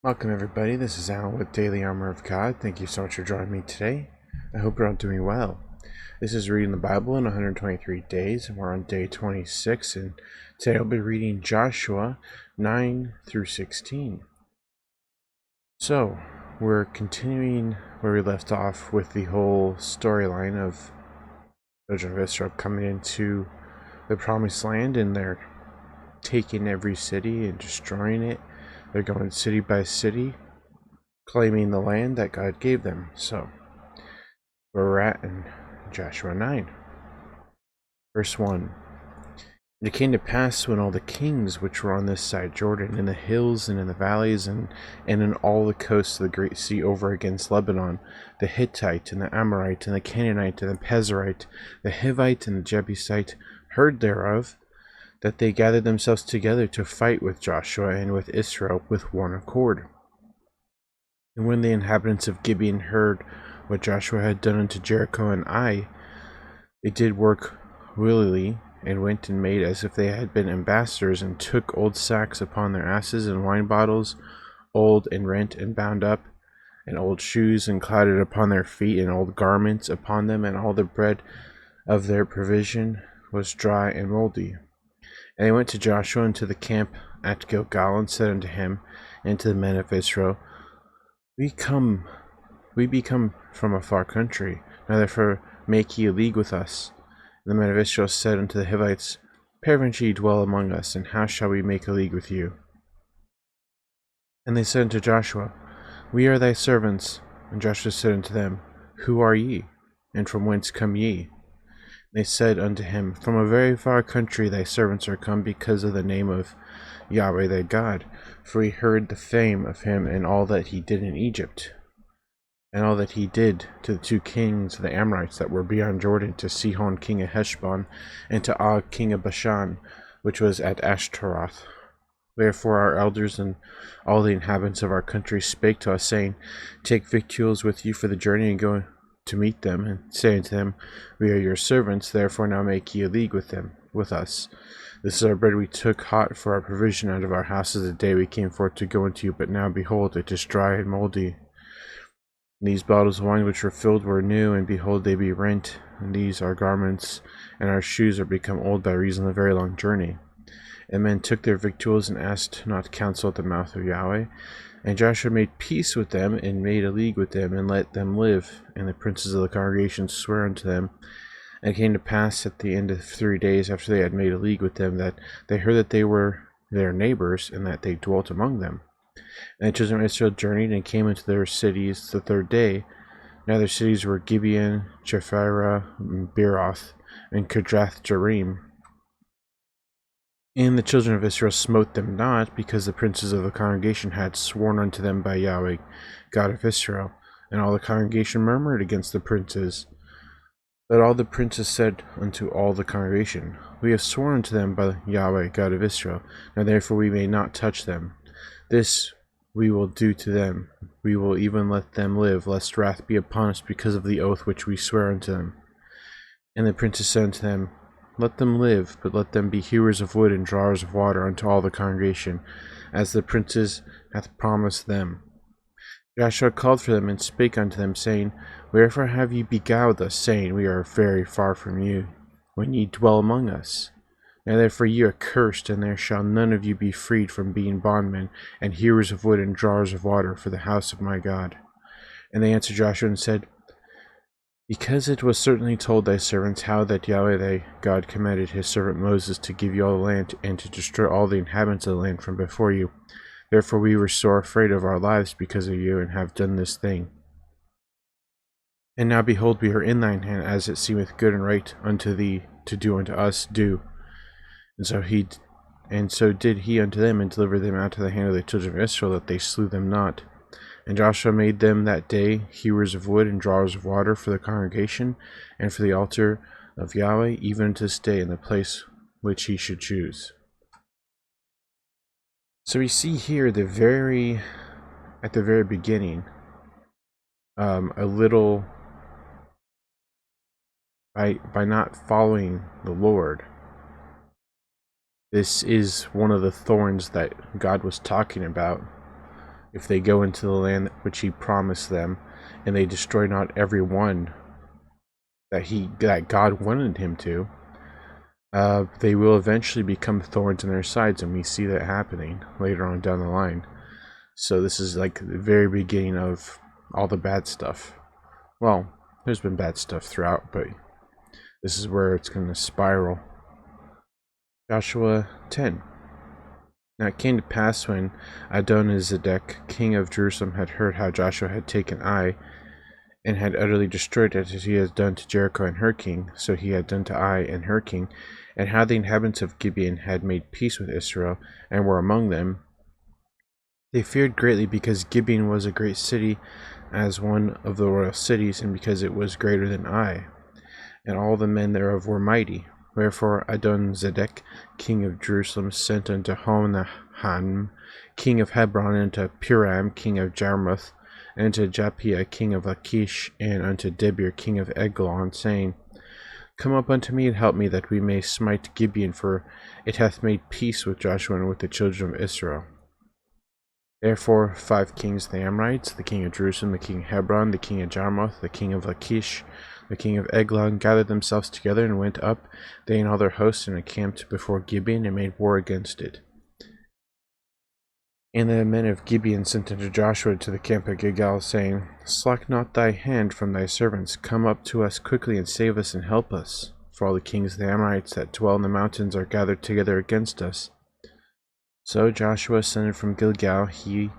Welcome everybody, this is Alan with Daily Armor of God. Thank you so much for joining me today. I hope you're all doing well. This is Reading the Bible in 123 days, and we're on day 26, and today I'll be reading Joshua 9 through 16. So, we're continuing where we left off with the whole storyline of the children of Israel coming into the Promised Land, and they're taking every city and destroying it. They're going city by city, claiming the land that God gave them. So, where we're at in Joshua 9. Verse 1. And it came to pass when all the kings which were on this side Jordan, in the hills and in the valleys, and in all the coasts of the great sea over against Lebanon, the Hittite and the Amorite and the Canaanite and the Pezerite, the Hivite and the Jebusite, heard thereof, that they gathered themselves together to fight with Joshua and with Israel with one accord. And when the inhabitants of Gibeon heard what Joshua had done unto Jericho and Ai, they did work willily, and went and made as if they had been ambassadors, and took old sacks upon their asses, and wine bottles, old and rent and bound up, and old shoes and clouded upon their feet, and old garments upon them, and all the bread of their provision was dry and mouldy. And they went to Joshua into the camp at Gilgal, and said unto him and to the men of Israel, We be come from a far country, now therefore make ye a league with us. And the men of Israel said unto the Hivites, Peradventure ye dwell among us, and how shall we make a league with you? And they said unto Joshua, We are thy servants. And Joshua said unto them, Who are ye, and from whence come ye? They said unto him, From a very far country thy servants are come, because of the name of Yahweh thy God. For we heard the fame of him, and all that he did in Egypt, and all that he did to the two kings of the Amorites that were beyond Jordan, to Sihon king of Heshbon, and to Og king of Bashan, which was at Ashtaroth. Wherefore our elders and all the inhabitants of our country spake to us, saying, Take victuals with you for the journey, and go to meet them, and say unto them, We are your servants, therefore now make ye a league with us. This is our bread we took hot for our provision out of our houses the day we came forth to go unto you, but now behold, it is dry and mouldy. And these bottles of wine which were filled were new, and behold, they be rent, and these our garments and our shoes are become old by reason of a very long journey. And men took their victuals, and asked not counsel at the mouth of Yahweh. And Joshua made peace with them, and made a league with them, and let them live. And the princes of the congregation sware unto them. And it came to pass at the end of 3 days after they had made a league with them, that they heard that they were their neighbors, and that they dwelt among them. And the children of Israel journeyed, and came into their cities the 3rd day. Now their cities were Gibeon, Chephirah, Beeroth, and Kirjath-jearim. And the children of Israel smote them not, because the princes of the congregation had sworn unto them by Yahweh, God of Israel. And all the congregation murmured against the princes. But all the princes said unto all the congregation, We have sworn unto them by Yahweh, God of Israel. Now therefore we may not touch them. This we will do to them. We will even let them live, lest wrath be upon us because of the oath which we swear unto them. And the princes said unto them, Let them live, but let them be hewers of wood and drawers of water unto all the congregation, as the princes hath promised them. Joshua called for them, and spake unto them, saying, Wherefore have ye beguiled us, saying, We are very far from you, when ye dwell among us? Now therefore ye are cursed, and there shall none of you be freed from being bondmen, and hewers of wood and drawers of water for the house of my God. And they answered Joshua and said, Because it was certainly told thy servants how that Yahweh thy God commanded his servant Moses to give you all the land, and to destroy all the inhabitants of the land from before you. Therefore we were sore afraid of our lives because of you, and have done this thing. And now behold, we are in thine hand, as it seemeth good and right unto thee to do unto us, do. And so did he unto them, and delivered them out of the hand of the children of Israel, that they slew them not. And Joshua made them that day hewers of wood and drawers of water for the congregation, and for the altar of Yahweh, even to stay in the place which he should choose. So we see here at the very beginning, a little by not following the Lord. This is one of the thorns that God was talking about if they go into the land which he promised them, and they destroy not every one that God wanted him to, they will eventually become thorns in their sides, and we see that happening later on down the line. So this is like the very beginning of all the bad stuff. Well, there's been bad stuff throughout, but this is where it's going to spiral. Joshua 10. Now it came to pass when Adonizedek, king of Jerusalem, had heard how Joshua had taken Ai, and had utterly destroyed it, as he had done to Jericho and her king, so he had done to Ai and her king, and how the inhabitants of Gibeon had made peace with Israel, and were among them. They feared greatly, because Gibeon was a great city, as one of the royal cities, and because it was greater than Ai, and all the men thereof were mighty. Wherefore Adonizedek, king of Jerusalem, sent unto Honahan, king of Hebron, and unto Piram, king of Jarmuth, and unto Japhia, king of Lachish, and unto Debir, king of Eglon, saying, Come up unto me, and help me, that we may smite Gibeon, for it hath made peace with Joshua and with the children of Israel. Therefore 5 kings of the Amorites, the king of Jerusalem, the king of Hebron, the king of Jarmuth, the king of Lachish, the king of Eglon, gathered themselves together, and went up, they and all their hosts, and encamped before Gibeon, and made war against it. And the men of Gibeon sent unto Joshua to the camp of Gilgal, saying, Slack not thy hand from thy servants, come up to us quickly, and save us, and help us. For all the kings of the Amorites that dwell in the mountains are gathered together against us. So Joshua ascended from Gilgal, he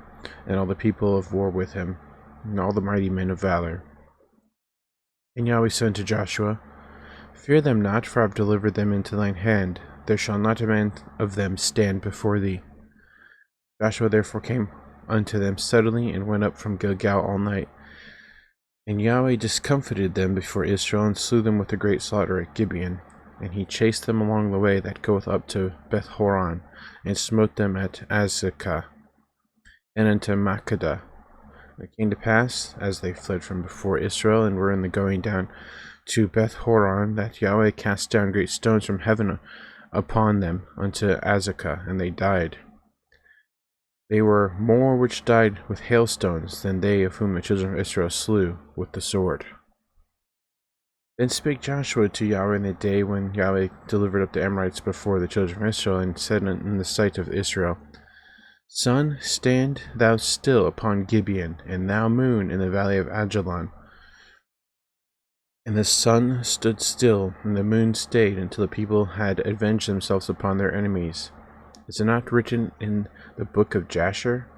and all the people of war with him, and all the mighty men of valor. And Yahweh said unto Joshua, Fear them not, for I have delivered them into thine hand. There shall not a man of them stand before thee. Joshua therefore came unto them suddenly, and went up from Gilgal all night. And Yahweh discomfited them before Israel, and slew them with a great slaughter at Gibeon. And he chased them along the way that goeth up to Beth-horon, and smote them at Azekah, and unto Makkedah. It came to pass, as they fled from before Israel, and were in the going down to Beth-horon, that Yahweh cast down great stones from heaven upon them unto Azekah, and they died. They were more which died with hailstones than they of whom the children of Israel slew with the sword. Then spake Joshua to Yahweh in the day when Yahweh delivered up the Amorites before the children of Israel, and said in the sight of Israel, Sun, stand thou still upon Gibeon, and thou moon in the valley of Ajalon. And the sun stood still, and the moon stayed, until the people had avenged themselves upon their enemies. Is it not written in the book of Jasher?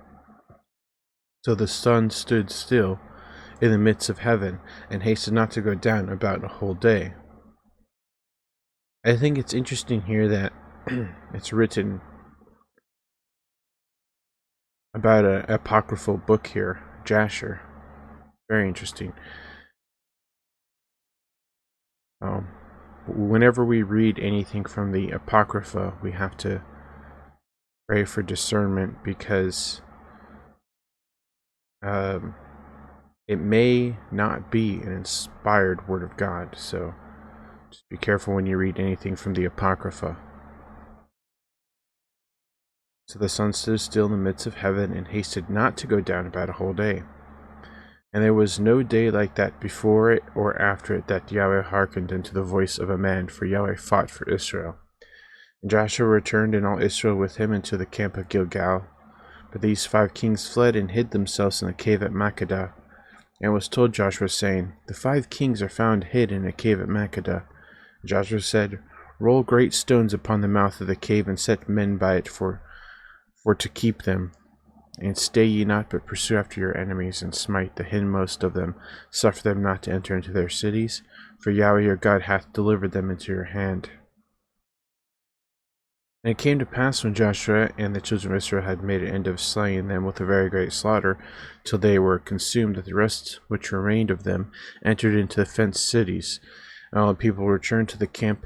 So the sun stood still in the midst of heaven, and hasted not to go down about a whole day. I think it's interesting here that it's written about an apocryphal book here, Jasher. Very interesting. Whenever we read anything from the Apocrypha, we have to pray for discernment, because it may not be an inspired word of God, so just be careful when you read anything from the Apocrypha. So the sun stood still in the midst of heaven, and hasted not to go down about a whole day. And there was no day like that before it or after it, that Yahweh hearkened unto the voice of a man, for Yahweh fought for Israel. And Joshua returned, and all Israel with him, into the camp of Gilgal. But these 5 kings fled, and hid themselves in a cave at Makkedah. And was told Joshua, saying, The 5 kings are found hid in a cave at Makkedah. Joshua said, Roll great stones upon the mouth of the cave, and set men by it for to keep them. And stay ye not, but pursue after your enemies, and smite the hindmost of them. Suffer them not to enter into their cities, for Yahweh your God hath delivered them into your hand. And it came to pass, when Joshua and the children of Israel had made an end of slaying them with a very great slaughter, till they were consumed, that the rest which remained of them entered into the fenced cities. And all the people returned to the camp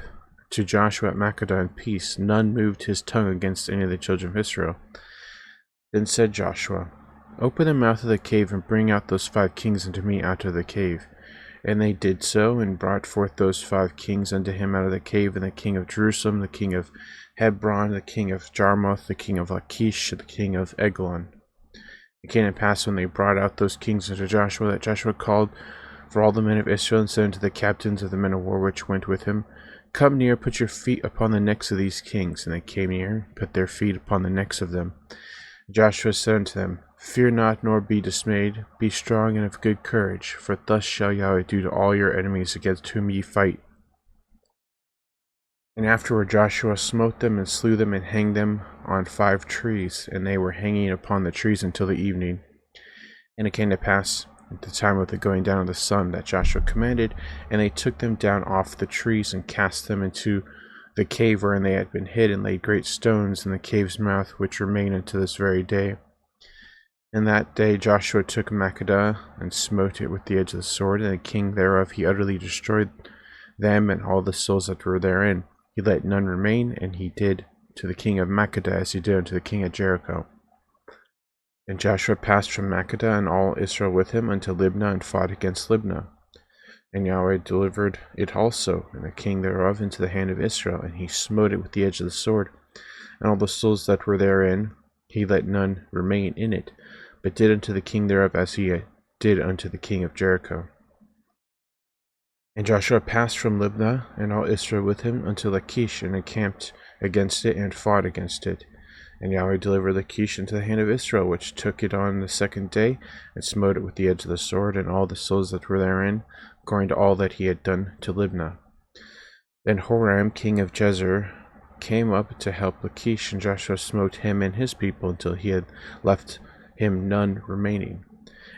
to Joshua at Makkedah in peace. None moved his tongue against any of the children of Israel. Then said Joshua, Open the mouth of the cave, and bring out those 5 kings unto me out of the cave. And they did so, and brought forth those 5 kings unto him out of the cave, and the king of Jerusalem, the king of Hebron, the king of Jarmuth, the king of Lachish, the king of Eglon. It came to pass when they brought out those kings unto Joshua, that Joshua called for all the men of Israel, and said unto the captains of the men of war which went with him, Come near, put your feet upon the necks of these kings. And they came near, put their feet upon the necks of them. Joshua said unto them, Fear not, nor be dismayed. Be strong and of good courage, for thus shall Yahweh do to all your enemies against whom ye fight. And afterward Joshua smote them, and slew them, and hanged them on 5 trees, and they were hanging upon the trees until the evening. And it came to pass at the time of the going down of the sun that Joshua commanded, and they took them down off the trees, and cast them into the cave wherein they had been hid, and laid great stones in the cave's mouth, which remain unto this very day. And that day Joshua took Makkedah, and smote it with the edge of the sword, and the king thereof he utterly destroyed them, and all the souls that were therein. He let none remain, and he did to the king of Makkedah as he did unto the king of Jericho. And Joshua passed from Makkedah, and all Israel with him, unto Libnah, and fought against Libnah. And Yahweh delivered it also, and the king thereof, into the hand of Israel, and he smote it with the edge of the sword. And all the souls that were therein, he let none remain in it, but did unto the king thereof as he did unto the king of Jericho. And Joshua passed from Libnah, and all Israel with him, unto Lachish, and encamped against it, and fought against it. And Yahweh delivered Lachish into the hand of Israel, which took it on the 2nd day, and smote it with the edge of the sword, and all the souls that were therein, according to all that he had done to Libnah. Then Horam, king of Jezer, came up to help Lachish, and Joshua smote him and his people, until he had left him none remaining.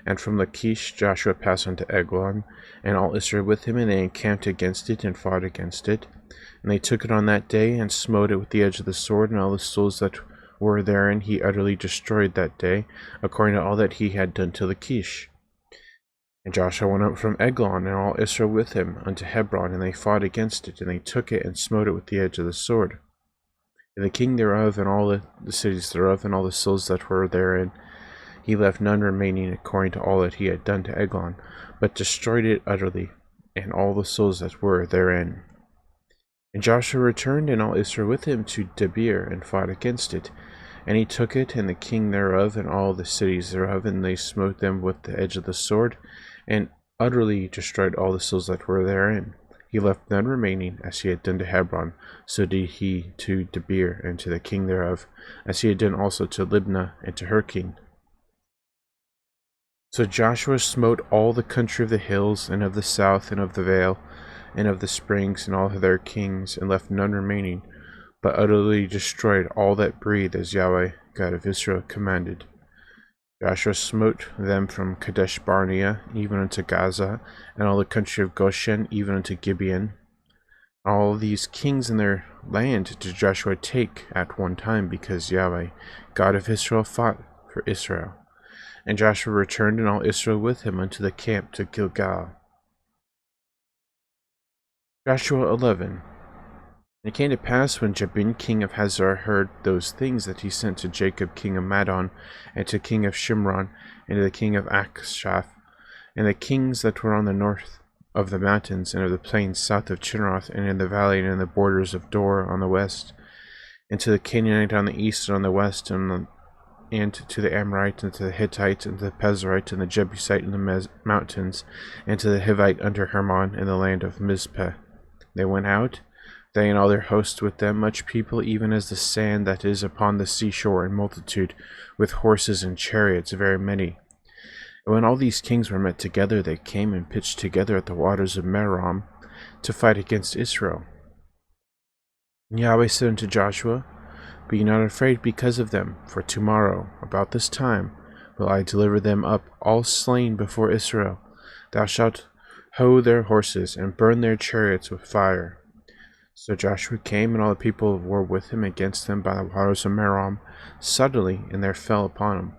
And from Lachish Joshua passed unto Eglon, and all Israel with him, and they encamped against it, and fought against it. And they took it on that day, and smote it with the edge of the sword, and all the souls that were therein he utterly destroyed that day, according to all that he had done to Lachish. And Joshua went up from Eglon, and all Israel with him, unto Hebron, and they fought against it, and they took it, and smote it with the edge of the sword. And the king thereof, and all the cities thereof, and all the souls that were therein, he left none remaining according to all that he had done to Eglon, but destroyed it utterly, and all the souls that were therein. And Joshua returned, and all Israel with him, to Debir, and fought against it. And he took it, and the king thereof, and all the cities thereof, and they smote them with the edge of the sword, and utterly destroyed all the souls that were therein. He left none remaining, as he had done to Hebron, so did he to Debir, and to the king thereof, as he had done also to Libnah, and to her king. So Joshua smote all the country of the hills, and of the south, and of the vale, and of the springs, and all their kings, and left none remaining, but utterly destroyed all that breathed, as Yahweh God of Israel commanded. Joshua smote them from Kadesh Barnea, even unto Gaza, and all the country of Goshen, even unto Gibeon. All these kings in their land did Joshua take at one time, because Yahweh God of Israel fought for Israel. And Joshua returned, and all Israel with him, unto the camp to Gilgal. Joshua 11. And it came to pass, when Jabin king of Hazor heard those things, that he sent to Jacob king of Madon, and to king of Shimron, and to the king of Akshaph, and the kings that were on the north of the mountains, and of the plains south of Chinroth, and in the valley, and in the borders of Dor on the west, and to the Canaanite on the east and on the west, and to the Amorite, and to the Hittite, and to the Pezerite, and the Jebusite in the mountains, and to the Hivite under Hermon, in the land of Mizpeh. They went out, they and all their hosts with them, much people, even as the sand that is upon the seashore in multitude, with horses and chariots very many. And when all these kings were met together, they came and pitched together at the waters of Merom, to fight against Israel. And Yahweh said unto Joshua, Be not afraid because of them, for tomorrow, about this time, will I deliver them up all slain before Israel. Thou shalt hoe their horses, and burn their chariots with fire. So Joshua came, and all the people were with him against them by the waters of Merom, suddenly, and there fell upon them.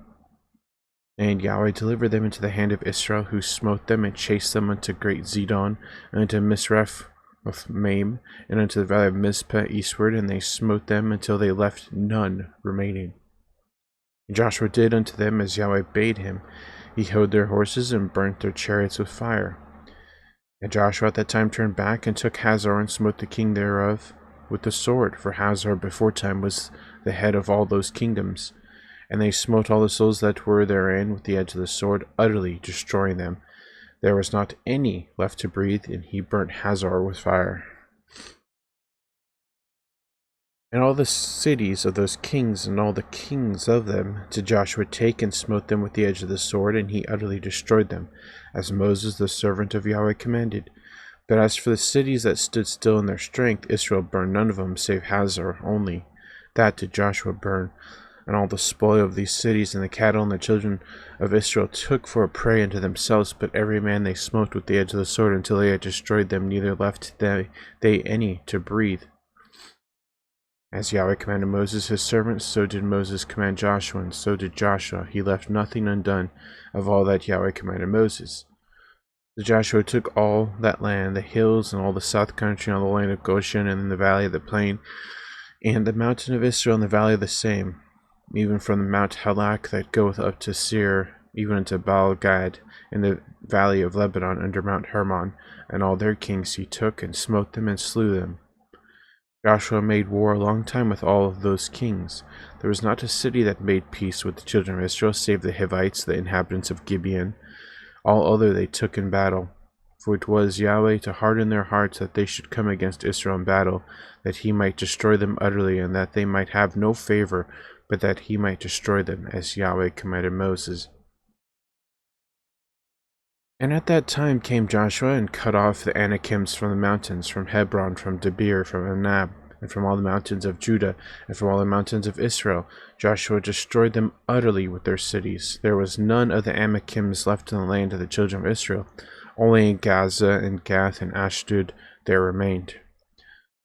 And Yahweh delivered them into the hand of Israel, who smote them, and chased them unto great Zidon, and unto Misreph of Maim, and unto the valley of Mizpeh eastward, and they smote them until they left none remaining. And Joshua did unto them as Yahweh bade him. He hoed their horses, and burnt their chariots with fire. And Joshua at that time turned back, and took Hazor, and smote the king thereof with the sword, for Hazor beforetime was the head of all those kingdoms. And they smote all the souls that were therein with the edge of the sword, utterly destroying them. There was not any left to breathe, and he burnt Hazor with fire. And all the cities of those kings and all the kings of them did Joshua take and smote them with the edge of the sword, and he utterly destroyed them, as Moses the servant of Yahweh commanded. But as for the cities that stood still in their strength, Israel burned none of them save Hazor only. That did Joshua burn, and all the spoil of these cities, and the cattle and the children of Israel took for a prey unto themselves, but every man they smote with the edge of the sword until they had destroyed them, neither left they any to breathe. As Yahweh commanded Moses his servant, so did Moses command Joshua, and so did Joshua. He left nothing undone of all that Yahweh commanded Moses. So Joshua took all that land, the hills, and all the south country, and all the land of Goshen, and in the valley of the plain, and the mountain of Israel, and the valley of the same, even from the Mount Halak that goeth up to Seir, even unto Baal-gad, in the valley of Lebanon, under Mount Hermon, and all their kings he took, and smote them, and slew them. Joshua made war a long time with all of those kings. There was not a city that made peace with the children of Israel, save the Hivites, the inhabitants of Gibeon. All other they took in battle. For it was Yahweh to harden their hearts that they should come against Israel in battle, that he might destroy them utterly, and that they might have no favor, but that he might destroy them, as Yahweh commanded Moses. And at that time came Joshua and cut off the Anakims from the mountains, from Hebron, from Debir, from Anab, and from all the mountains of Judah, and from all the mountains of Israel. Joshua destroyed them utterly with their cities. There was none of the Anakims left in the land of the children of Israel. Only in Gaza and Gath and Ashdod there remained.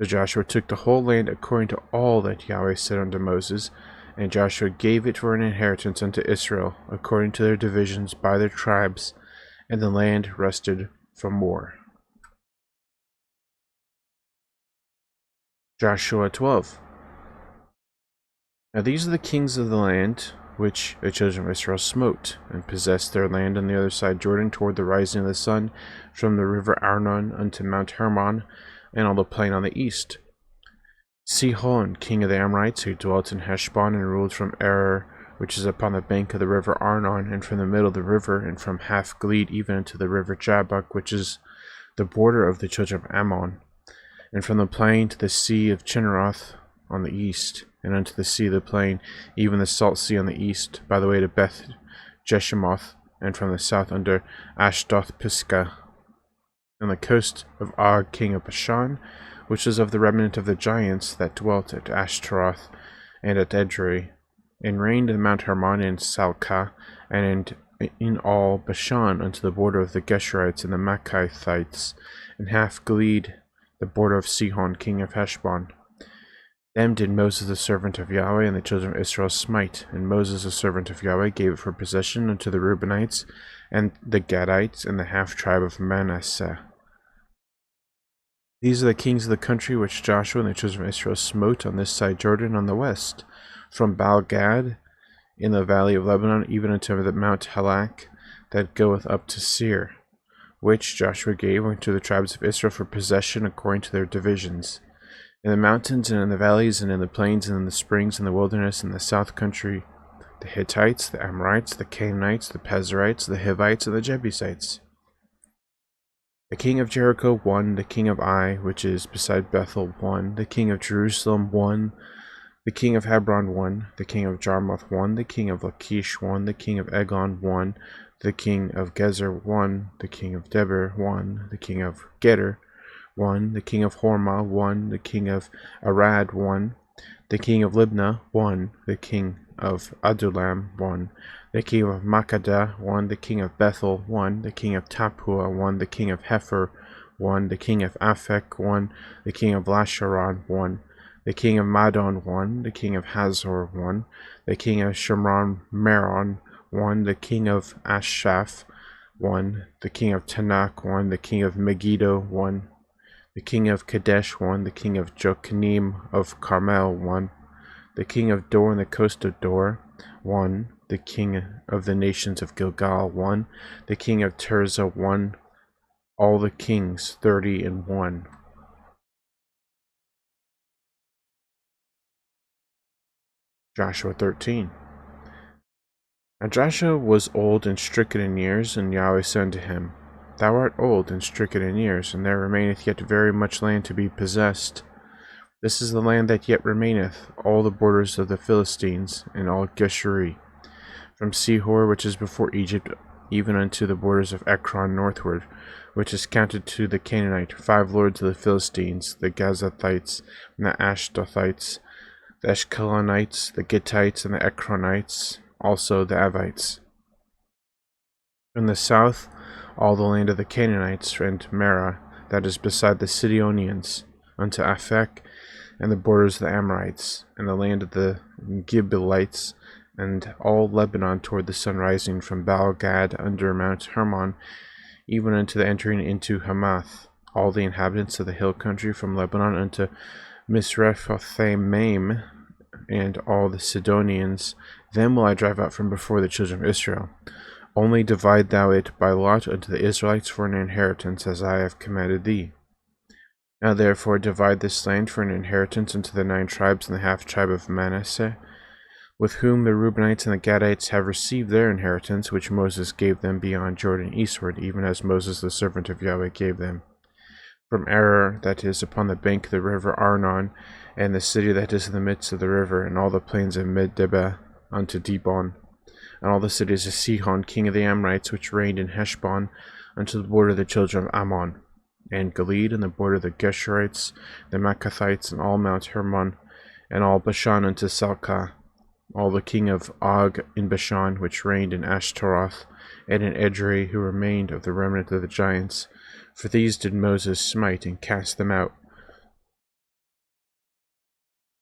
So Joshua took the whole land according to all that Yahweh said unto Moses, and Joshua gave it for an inheritance unto Israel, according to their divisions by their tribes, and the land rested from war. Joshua 12. Now these are the kings of the land which the children of Israel smote, and possessed their land on the other side Jordan, toward the rising of the sun, from the river Arnon unto Mount Hermon, and all the plain on the east. Sihon, king of the Amorites, who dwelt in Heshbon, and ruled from Arar, which is upon the bank of the river Arnon, and from the middle of the river, and from half Gilead even unto the river Jabbok, which is the border of the children of Ammon, and from the plain to the sea of Chinneroth on the east, and unto the sea of the plain, even the salt sea on the east, by the way to Beth Jeshimoth, and from the south under Ashdoth Pisgah, and the coast of Og king of Bashan, which is of the remnant of the giants that dwelt at Ashtaroth and at Edrei, and reigned in Mount Hermon and Salcah, and in all Bashan unto the border of the Geshurites and the Machaithites, and half Gilead, the border of Sihon king of Heshbon. Them did Moses the servant of Yahweh and the children of Israel smite, and Moses the servant of Yahweh gave it for possession unto the Reubenites, and the Gadites, and the half tribe of Manasseh. These are the kings of the country which Joshua and the children of Israel smote on this side Jordan on the west, from Baal-gad in the valley of Lebanon, even unto the Mount Halak that goeth up to Seir, which Joshua gave unto the tribes of Israel for possession according to their divisions. In the mountains, and in the valleys, and in the plains, and in the springs, and the wilderness, and the south country, the Hittites, the Amorites, the Canaanites, the Perizzites, the Hivites, and the Jebusites. The king of Jericho won, the king of Ai, which is beside Bethel, won, the king of Jerusalem won, the king of Hebron won, the king of Jarmuth won, the king of Lachish won, the king of Eglon won, the king of Gezer won, the king of Debir won, the king of Geder won, the king of Hormah won, the king of Arad won, the king of Libnah won, the king of Adullam won, the king of Makkedah won, the king of Bethel won, the king of Tappuah won, the king of Hepher won, the king of Aphek won, the king of Lasharon won, the king of Madon won, the king of Hazor won, the king of Shemron Meron won, the king of Ashaph won, the king of Tanakh won, the king of Megiddo won, the king of Kadesh won, the king of Jochanim of Carmel won, the king of Dor and the coast of Dor won, the king of the nations of Gilgal won, the king of Tirzah won, all the kings 30-1. Joshua 13. Now Joshua was old and stricken in years, and Yahweh said unto him, Thou art old and stricken in years, and there remaineth yet very much land to be possessed. This is the land that yet remaineth, all the borders of the Philistines, and all Geshuri, from Sihor, which is before Egypt, even unto the borders of Ekron northward, which is counted to the Canaanite, 5 lords of the Philistines, the Gazathites, and the Ashdothites, the Ashkelonites, the Gittites, and the Ekronites, also the Avites. From the south, all the land of the Canaanites, and Merah, that is beside the Sidonians, unto Aphek, and the borders of the Amorites, and the land of the Gibeonites, and all Lebanon toward the sun rising from Baal-gad under Mount Hermon, even unto the entering into Hamath, all the inhabitants of the hill country from Lebanon unto Misrephothmaim, and all the Sidonians, them will I drive out from before the children of Israel. Only divide thou it by lot unto the Israelites for an inheritance, as I have commanded thee. Now therefore divide this land for an inheritance unto the 9 tribes and the half tribe of Manasseh, with whom the Reubenites and the Gadites have received their inheritance, which Moses gave them beyond Jordan eastward, even as Moses the servant of Yahweh gave them. From Armour, that is upon the bank of the river Arnon, and the city that is in the midst of the river, and all the plains of Medeba unto Dibon, and all the cities of Sihon king of the Amorites, which reigned in Heshbon, unto the border of the children of Ammon, and Gilead, and the border of the Geshurites, the Maccathites, and all Mount Hermon, and all Bashan unto Salcah, all the king of Og in Bashan, which reigned in Ashtaroth, and in Edrei, who remained of the remnant of the giants. For these did Moses smite and cast them out.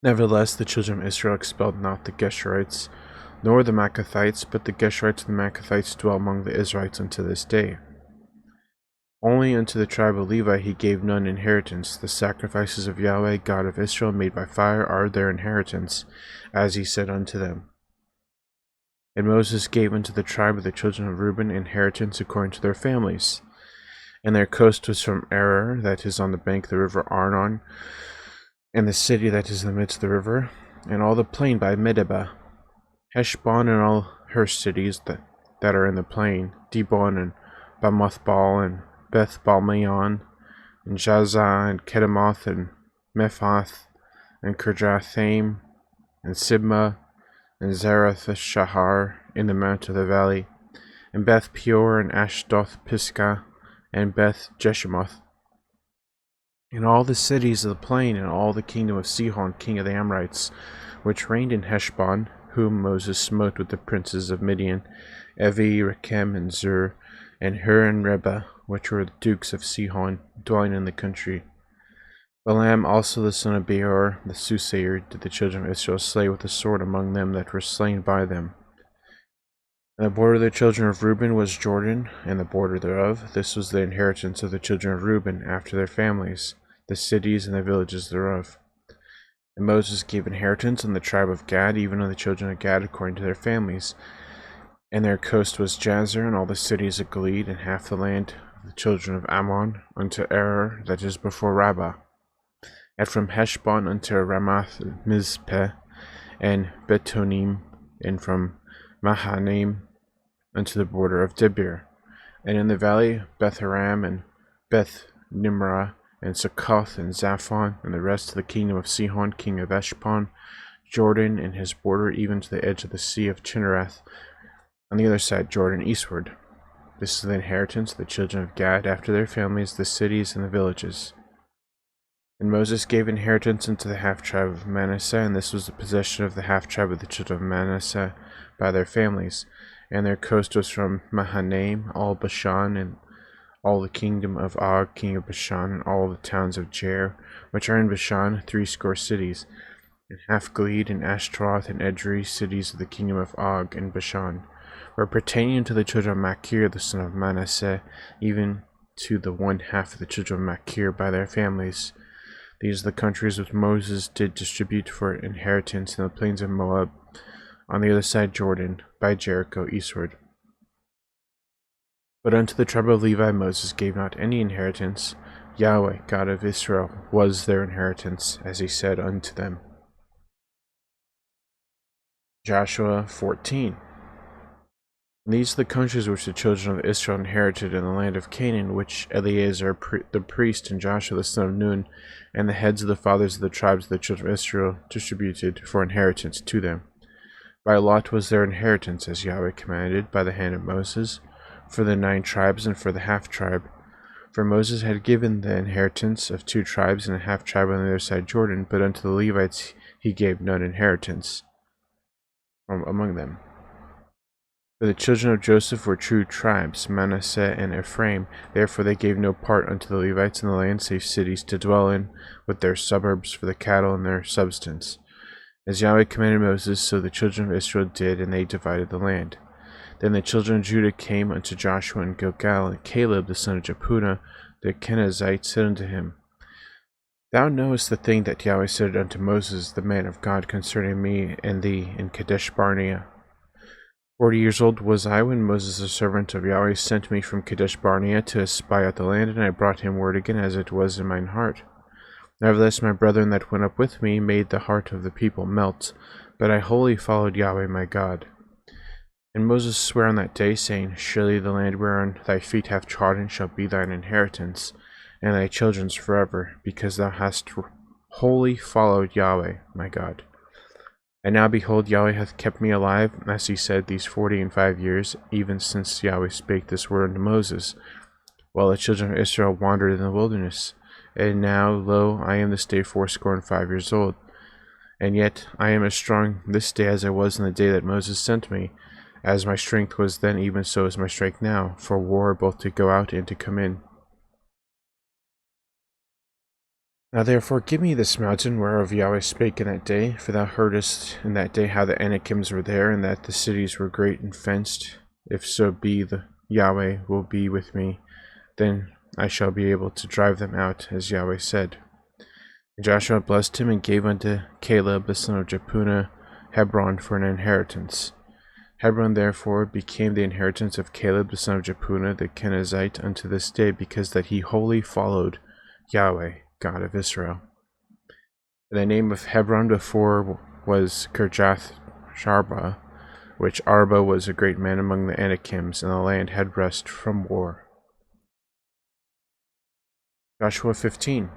Nevertheless, the children of Israel expelled not the Geshurites, nor the Maccathites, but the Geshurites and the Maccathites dwell among the Israelites unto this day. Only unto the tribe of Levi he gave none inheritance. The sacrifices of Yahweh, God of Israel, made by fire, are their inheritance, as he said unto them. And Moses gave unto the tribe of the children of Reuben inheritance according to their families. And their coast was from Aror, that is on the bank of the river Arnon, and the city that is in the midst of the river, and all the plain by Medeba, Heshbon and all her cities that are in the plain, Dibon and Bamothbal and Beth Balmeon, and Jazah and Kedemoth and Mephath and Kirjathaim and Sibmah and Zerath Shahar in the mount of the valley, and Beth Peor and Ashdoth Pisgah and Beth Jeshimoth, and all the cities of the plain, and all the kingdom of Sihon king of the Amorites, which reigned in Heshbon, whom Moses smote with the princes of Midian, Evi, Rechem, and Zur, and Hur and Reba, which were the dukes of Sihon, dwelling in the country. Balaam also the son of Beor, the soothsayer, did the children of Israel slay with the sword among them that were slain by them. And the border of the children of Reuben was Jordan, and the border thereof. This was the inheritance of the children of Reuben after their families, the cities and the villages thereof. And Moses gave inheritance on the tribe of Gad, even on the children of Gad according to their families. And their coast was Jazer, and all the cities of Gilead, and half the land of the children of Ammon, unto Aror, that is before Rabbah. And from Heshbon unto Ramath Mizpeh, and Betonim, and from Mahanaim unto the border of Debir. And in the valley Beth-haram, and Beth-nimrah, and Succoth, and Zaphon, and the rest of the kingdom of Sihon king of Heshbon, Jordan and his border, even to the edge of the sea of Chinnereth, on the other side Jordan eastward. This is the inheritance of the children of Gad after their families, the cities and the villages. And Moses gave inheritance unto the half-tribe of Manasseh, and this was the possession of the half-tribe of the children of Manasseh by their families. And their coast was from Mahanaim, all Bashan, and all the kingdom of Og, king of Bashan, and all the towns of Jair, which are in Bashan, 80 cities, and half Gilead, and Ashtaroth, and Edrei, cities of the kingdom of Og in Bashan, were pertaining to the children of Machir, the son of Manasseh, even to the 1/2 of the children of Machir by their families. These are the countries which Moses did distribute for inheritance in the plains of Moab, on the other side Jordan, by Jericho eastward. But unto the tribe of Levi Moses gave not any inheritance. Yahweh, God of Israel, was their inheritance, as he said unto them. Joshua 14. And these are the countries which the children of Israel inherited in the land of Canaan, which Eleazar the priest and Joshua the son of Nun, and the heads of the fathers of the tribes of the children of Israel distributed for inheritance to them. By lot was their inheritance, as Yahweh commanded by the hand of Moses, for the 9 tribes and for the half-tribe. For Moses had given the inheritance of 2 tribes and a half-tribe on the other side Jordan, but unto the Levites he gave none inheritance from among them. For the children of Joseph were true tribes, Manasseh and Ephraim. Therefore they gave no part unto the Levites in the land, save cities to dwell in, with their suburbs for the cattle and their substance. As Yahweh commanded Moses, so the children of Israel did, and they divided the land. Then the children of Judah came unto Joshua in Gilgal, and Caleb the son of Jephunneh the Kenizzite said unto him, Thou knowest the thing that Yahweh said unto Moses the man of God concerning me and thee in Kadesh Barnea. 40 years old was I when Moses the servant of Yahweh sent me from Kadesh Barnea to espy out the land, and I brought him word again as it was in mine heart. Nevertheless my brethren that went up with me made the heart of the people melt, but I wholly followed Yahweh my God. And Moses sware on that day, saying, Surely the land whereon thy feet have trodden shall be thine inheritance, and thy children's forever, because thou hast wholly followed Yahweh my God. And now behold, Yahweh hath kept me alive, as he said, these 45 years, even since Yahweh spake this word unto Moses, while the children of Israel wandered in the wilderness. And now, lo, I am this day 65 years old, and yet I am as strong this day as I was in the day that Moses sent me. As my strength was then, even so is my strength now, for war both to go out and to come in. Now therefore give me this mountain whereof Yahweh spake in that day, for thou heardest in that day how the Anakims were there, and that the cities were great and fenced. If so be the Yahweh will be with me, then I shall be able to drive them out, as Yahweh said. And Joshua blessed him, and gave unto Caleb the son of Jephunneh Hebron for an inheritance. Hebron therefore became the inheritance of Caleb the son of Jephunneh the Kenizzite unto this day, because that he wholly followed Yahweh, God of Israel. And the name of Hebron before was Kirjath Sharba, which Arba was a great man among the Anakims, and the land had rest from war. Joshua 15.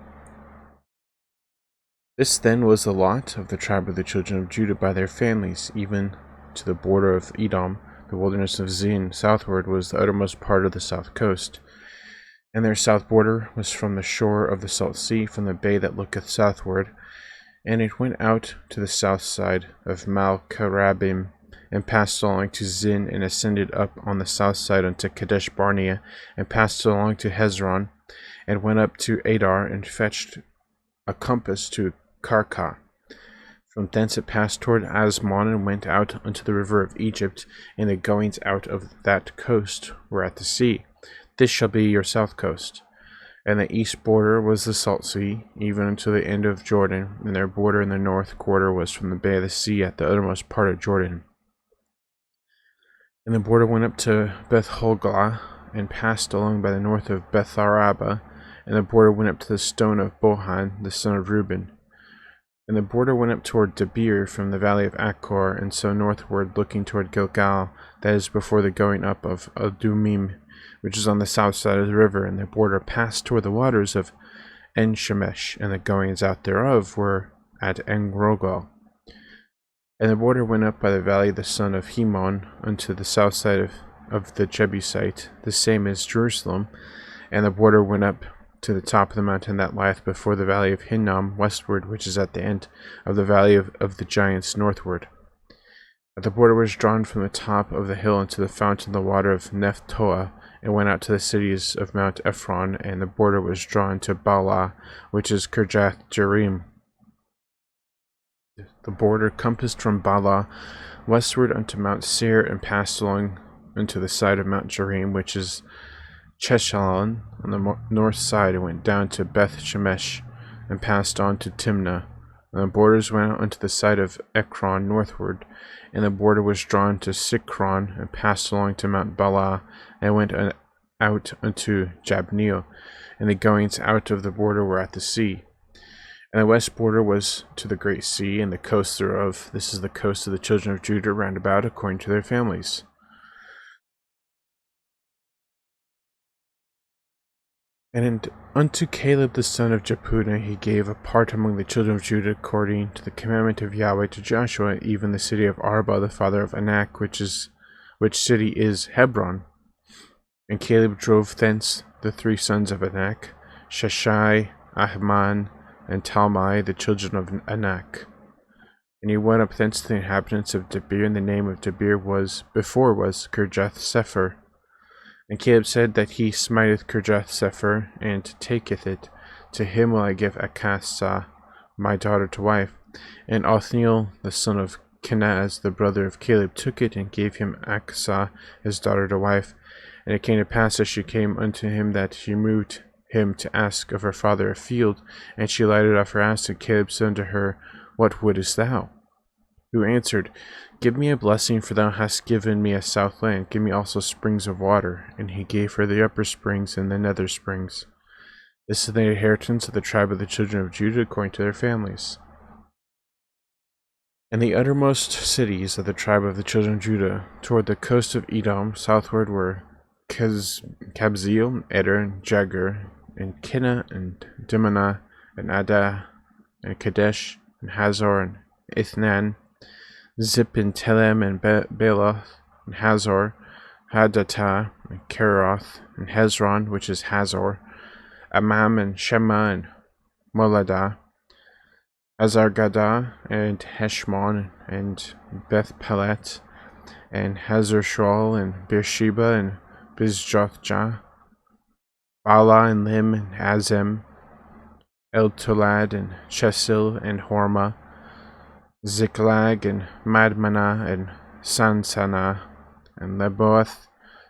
This then was the lot of the tribe of the children of Judah by their families, even to the border of Edom. The wilderness of Zin southward was the uttermost part of the south coast. And their south border was from the shore of the salt sea, from the bay that looketh southward. And it went out to the south side of Malkarabim, and passed along to Zin, and ascended up on the south side unto Kadesh Barnea, and passed along to Hezron, and went up to Adar, and fetched a compass to Karka. From thence it passed toward Asmon, and went out unto the river of Egypt, and the goings out of that coast were at the sea. This shall be your south coast. And the east border was the salt sea, even unto the end of Jordan, and their border in the north quarter was from the bay of the sea at the uttermost part of Jordan. And the border went up to Beth-Hoglah, and passed along by the north of Beth-Araba, and the border went up to the stone of Bohan, the son of Reuben. And the border went up toward Debir from the valley of Achor, and so northward, looking toward Gilgal, that is before the going up of Adumim, which is on the south side of the river. And the border passed toward the waters of En-Shemesh, and the goings out thereof were at En-Rogel. And the border went up by the valley of the son of Hemon unto the south side of the Jebusite, the same as Jerusalem. And the border went up to the top of the mountain that lieth before the valley of Hinnom westward, which is at the end of the valley of the giants northward. But the border was drawn from the top of the hill unto the fountain of the water of Nephtoah, and went out to the cities of Mount Ephron, and the border was drawn to Baalah, which is Kirjath Jearim. The border compassed from Baalah westward unto Mount Seir, and passed along unto the side of Mount Jearim, which is Cheshalon, on the north side, and went down to Beth Shemesh, and passed on to Timnah. And the borders went out unto the side of Ekron northward, and the border was drawn to Sikron, and passed along to Mount Baalah, and went out unto Jabneel, and the goings out of the border were at the sea. And the west border was to the great sea, and the coast thereof. This is the coast of the children of Judah round about, according to their families. And unto Caleb the son of Jephunneh he gave a part among the children of Judah according to the commandment of Yahweh to Joshua, even the city of Arba the father of Anak, which city is Hebron. And Caleb drove thence the 3 sons of Anak, Sheshai, Ahman, and Talmai, the children of Anak. And he went up thence to the inhabitants of Debir, and the name of Debir was Kirjath Sepher. And Caleb said that he smiteth Kirjath Sepher, and taketh it. To him will I give Akasah, my daughter, to wife. And Othniel, the son of Kenaz, the brother of Caleb, took it, and gave him Akasah, his daughter, to wife. And it came to pass, as she came unto him, that she moved him to ask of her father a field. And she lighted off her ass, and Caleb said unto her, What wouldest thou? Who answered, Give me a blessing, for thou hast given me a south land. Give me also springs of water. And he gave her the upper springs and the nether springs. This is the inheritance of the tribe of the children of Judah according to their families. And the uttermost cities of the tribe of the children of Judah, toward the coast of Edom, southward, were Kabzeel, Eder, and Jagur, and Kinnah, and Dimnah, and Adah, and Kadesh, and Hazor, and Ithnan, Zip, and Telem, and Bealoth, and Hazor, Hadattah, and Keroth, and Hezron, which is Hazor, Amam, and Shema, and Moladah, Azargadah, and Heshmon, and Beth Pelet, and Hazar Shual, and Beersheba, and Bizjothjah, Bala, and Lim, and Azem, El-Tolad, and Chesil, and Hormah, Ziklag, and Madmanah, and Sansana, and Leboath,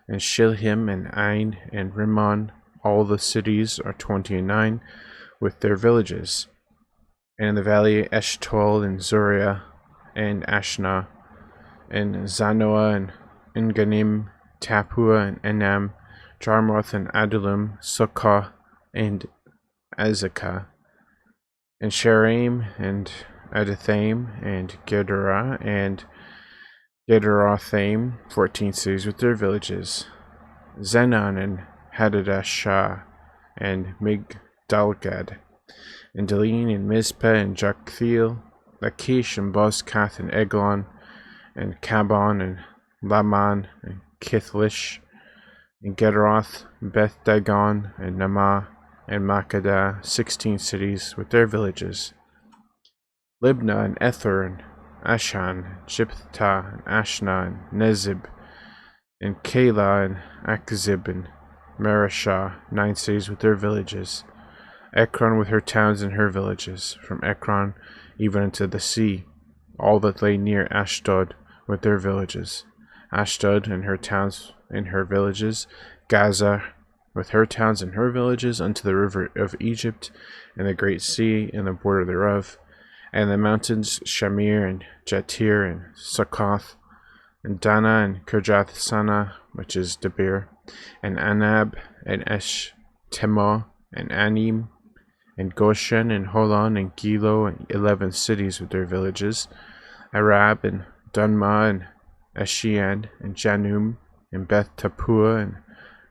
and Shilhim, and Ain, and Rimmon. All the cities are 29, with their villages. And in the valley Eshtaol, and Zuriah, and Ashna, and Zanoah, and Enganim, Tapua, and Enam, Jarmuth, and Adullam, Sukkah, and Azekah, and Sharaim, and Adathaim, and Gederah, and Gederothaim, 14 cities with their villages. Zenon, and Hadadashah, and Migdalgad, and Deline, and Mizpeh, and Joktheel, Lachish, and Bozkath, and Eglon, and Kabon, and Laman, and Kithlish, and Gederoth, Beth Dagon, and Namah, and Makkedah, 16 cities with their villages. Libnah, and Ether, and Ashan, Jephthah, and Ashna, and Nezib, and Keilah, and Akzib, and Marashah, 9 cities with their villages. Ekron with her towns and her villages, from Ekron even unto the sea, all that lay near Ashdod with their villages. Ashdod and her towns and her villages, Gaza with her towns and her villages, unto the river of Egypt, and the great sea, and the border thereof, and the mountains Shamir, and Jatir, and Succoth, and Dana, and Kirjath Sana, which is Debir, and Anab, and Eshtemoh, and Anim, and Goshen, and Holon, and Gilo, and 11 cities with their villages, Arab, and Dunmah, and Eshian, and Janum, and Beth Tapua, and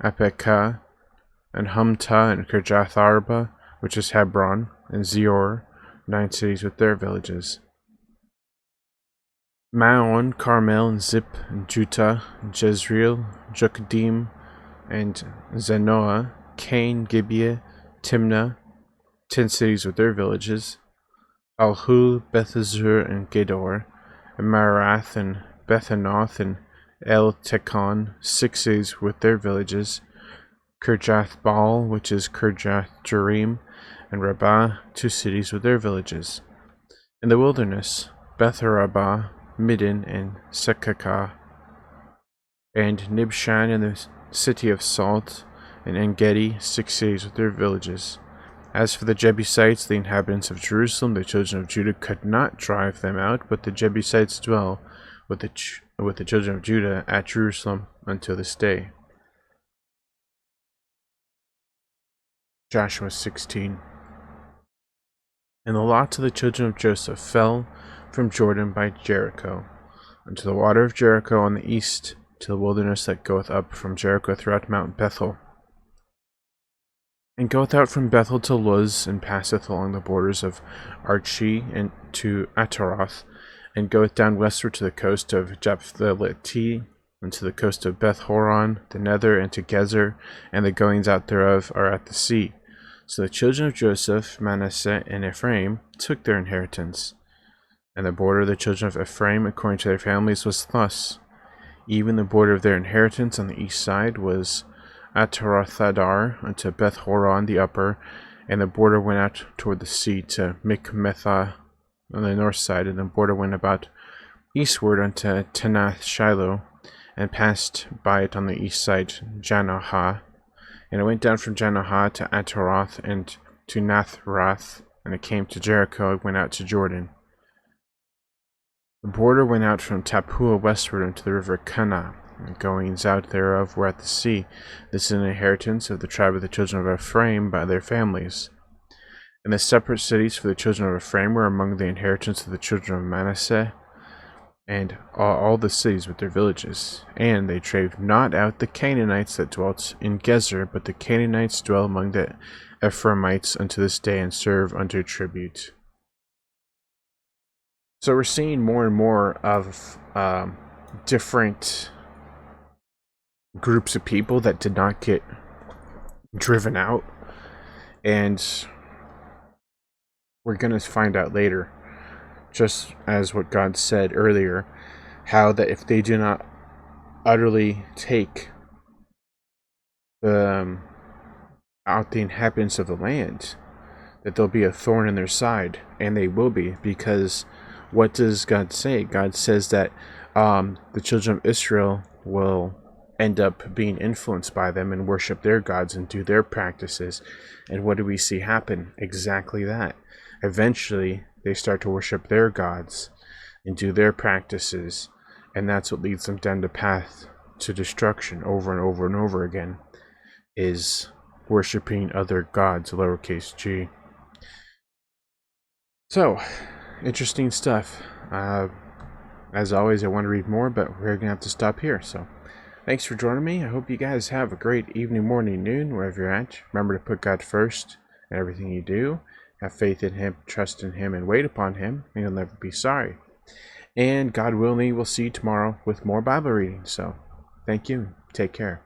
Apekah, and Humtah, and Kirjath Arba, which is Hebron, and Zior, 9 cities with their villages. Maon, Carmel, and Zip, and Juttah, and Jezreel, Jokdim, and Zanoah, Cain, Gibeah, Timnah, 10 cities with their villages. Alhul, Bethazur, and Gedor, and Marath, and Bethanoth, and El Tekon, 6 cities with their villages. Kirjath Baal, which is Kirjath Jearim, and Rabbah, 2 cities with their villages. In the wilderness, Betharabah, Middin, and Sekakah, and Nibshan, and the city of Salt, and En-Gedi, 6 cities with their villages. As for the Jebusites, the inhabitants of Jerusalem, the children of Judah could not drive them out, but the Jebusites dwell with the children of Judah at Jerusalem until this day. Joshua 16. And the lots of the children of Joseph fell from Jordan by Jericho, unto the water of Jericho on the east, to the wilderness that goeth up from Jericho throughout Mount Bethel. And goeth out from Bethel to Luz, and passeth along the borders of Archi and to Ataroth, and goeth down westward to the coast of Japhthaleti, and to the coast of Beth Horon, the nether, and to Gezer, and the goings out thereof are at the sea. So the children of Joseph, Manasseh, and Ephraim took their inheritance. And the border of the children of Ephraim, according to their families, was thus. Even the border of their inheritance on the east side was Atarothadar unto Beth Horon the upper, and the border went out toward the sea to Mikmethah on the north side, and the border went about eastward unto Tenath Shiloh, and passed by it on the east side Janohah, and it went down from Janohah to Ataroth and to Nathrath, and it came to Jericho, and went out to Jordan. The border went out from Tappuah westward unto the river Kanah, and goings out thereof were at the sea. This is an inheritance of the tribe of the children of Ephraim by their families. And the separate cities for the children of Ephraim were among the inheritance of the children of Manasseh, and all the cities with their villages. And they drave not out the Canaanites that dwelt in Gezer, but the Canaanites dwell among the Ephraimites unto this day, and serve unto tribute. So we're seeing more and more of different groups of people that did not get driven out, and we're going to find out later, just as what God said earlier, how that if they do not utterly take out the inhabitants of the land, that there'll be a thorn in their side, and they will be, because what does God say? God says that the children of Israel will end up being influenced by them and worship their gods and do their practices. And what do we see happen? Exactly that. Eventually, they start to worship their gods and do their practices, and that's what leads them down the path to destruction over and over and over again, is worshiping other gods, lowercase g. So, interesting stuff. As always, I want to read more, but we're going to have to stop here. So, thanks for joining me. I hope you guys have a great evening, morning, noon, wherever you're at. Remember to put God first in everything you do. Have faith in Him, trust in Him, and wait upon Him, and you'll never be sorry. And God willing, we'll see you tomorrow with more Bible reading. So, thank you. Take care.